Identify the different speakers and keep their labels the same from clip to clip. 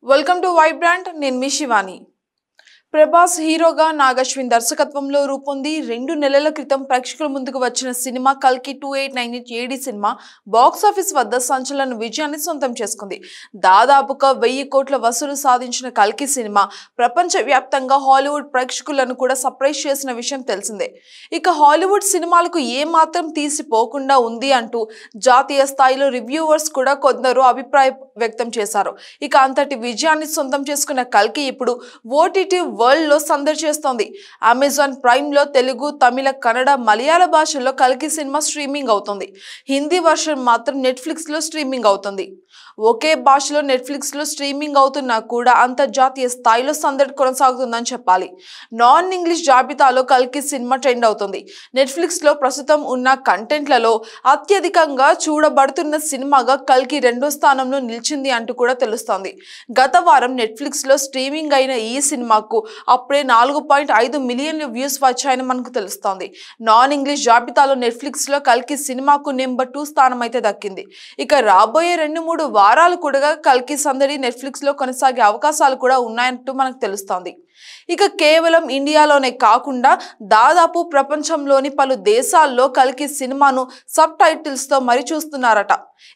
Speaker 1: Welcome to Vibrant నేను మీ శివాని ప్రభాస్ హీరోగా నాగశ్విన్ దర్శకత్వంలో రూపొంది 2 నెలల క్రితం ప్రేక్షకుల ముందుకు వచ్చిన సినిమా కల్కి 2898 ఏడి సినిమా బాక్స్ ఆఫీస్ వద్ద సంచలన విజయాన్ని సొంతం చేసుకుంది. దాదాపుగా 1000 కోట్ల వసూలు సాధించిన కల్కి సినిమా ప్రపంచవ్యాప్తంగా హాలీవుడ్ ప్రేక్షకులను కూడా సర్ప్రైజ్ చేసిన విషయం తెలిసిందే. ఇక హాలీవుడ్ సినిమాలకు ఏ మాత్రం తీసిపోకుండా ఉంది అంటూ జాతీయ స్థాయిలో రివ్యూవర్స్ కూడా కొందరు అభిప్రాయం వ్యక్తం చేశారు. ఇక అంతటి విజయాన్ని సొంతం చేసుకున్న కల్కి ఇప్పుడు ఓటీటీ వరల్డ్ లో సందడి చేస్తోంది. అమెజాన్ ప్రైమ్ లో తెలుగు, తమిళ, కన్నడ, మలయాళ భాషల్లో కల్కి సినిమా స్ట్రీమింగ్ అవుతుంది. హిందీ వర్షన్ మాత్రం నెట్ఫ్లిక్స్ లో స్ట్రీమింగ్ అవుతుంది. ఒకే భాషలో నెట్ఫ్లిక్స్ లో స్ట్రీమింగ్ అవుతున్నా కూడా అంతర్జాతీయ స్థాయిలో సందడి కొనసాగుతుందని చెప్పాలి. నాన్ ఇంగ్లీష్ జాబితాలో కల్కి సినిమా ట్రెండ్ అవుతుంది. నెట్ఫ్లిక్స్ లో ప్రస్తుతం ఉన్న కంటెంట్లలో అత్యధికంగా చూడబడుతున్న సినిమాగా కల్కి 2వ స్థానంలో నిలిచింది అంటూ కూడా తెలుస్తోంది. గత వారం నెట్ఫ్లిక్స్ లో స్ట్రీమింగ్ అయిన ఈ సినిమాకు అప్పుడే 4.5 మిలియన్ల వ్యూస్ వచ్చాయని మనకు తెలుస్తోంది. నాన్ ఇంగ్లీష్ జాబితాలో నెట్ఫ్లిక్స్ లో కల్కి సినిమాకు నెంబర్ 2 స్థానం అయితే దక్కింది. ఇక రాబోయే 2-3 వారాలు కూడా కల్కి సందడి నెట్ఫ్లిక్స్ లో కొనసాగే అవకాశాలు కూడా ఉన్నాయంటూ మనకు తెలుస్తోంది. ఇక కేవలం ఇండియాలోనే కాకుండా దాదాపు ప్రపంచంలోని పలు దేశాల్లో కల్కి సినిమాను సబ్ టైటిల్స్ తో మరి చూస్తున్నారట.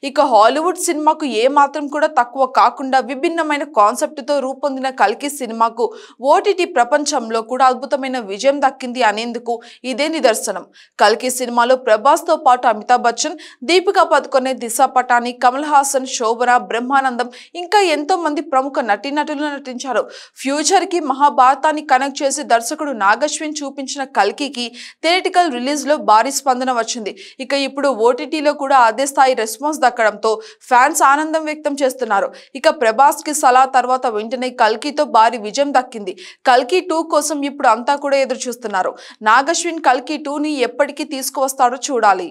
Speaker 1: ఇక హాలీవుడ్ సినిమాకు ఏ మాత్రం కూడా తక్కువ కాకుండా విభిన్నమైన కాన్సెప్ట్ తో రూపొందిన కల్కి సినిమాకు ఓటీటీ ప్రపంచంలో కూడా అద్భుతమైన విజయం దక్కింది అనేందుకు ఇదే నిదర్శనం. కల్కి సినిమాలో ప్రభాస్ తో పాటు అమితాబ్ బచ్చన్, దీపికా పదుకొనె, దిశా పటాని, కమల్ హాసన్, శోభన, బ్రహ్మానందం ఇంకా ఎంతో మంది ప్రముఖ నటీనటులు నటించారు. ఫ్యూచర్ కి మహాభారతాన్ని కనెక్ట్ చేసి దర్శకుడు నాగశ్విన్ చూపించిన కల్కికి థియేటికల్ రిలీజ్ లో భారీ స్పందన వచ్చింది. ఇక ఇప్పుడు ఓటీటీలో కూడా అదే స్థాయి రెస్పాన్స్ దక్కడంతో ఫ్యాన్స్ ఆనందం వ్యక్తం చేస్తున్నారు. ఇక ప్రభాస్ కి సలా తర్వాత వెంటనే కల్కితో భారీ విజయం దక్కింది. కల్కి 2 కోసం ఇప్పుడు అంతా కూడా ఎదురు చూస్తున్నారు. నాగశ్విన్ కల్కి 2ని ఎప్పటికీ తీసుకువస్తాడో చూడాలి.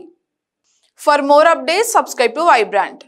Speaker 1: For more updates subscribe to Vibrant.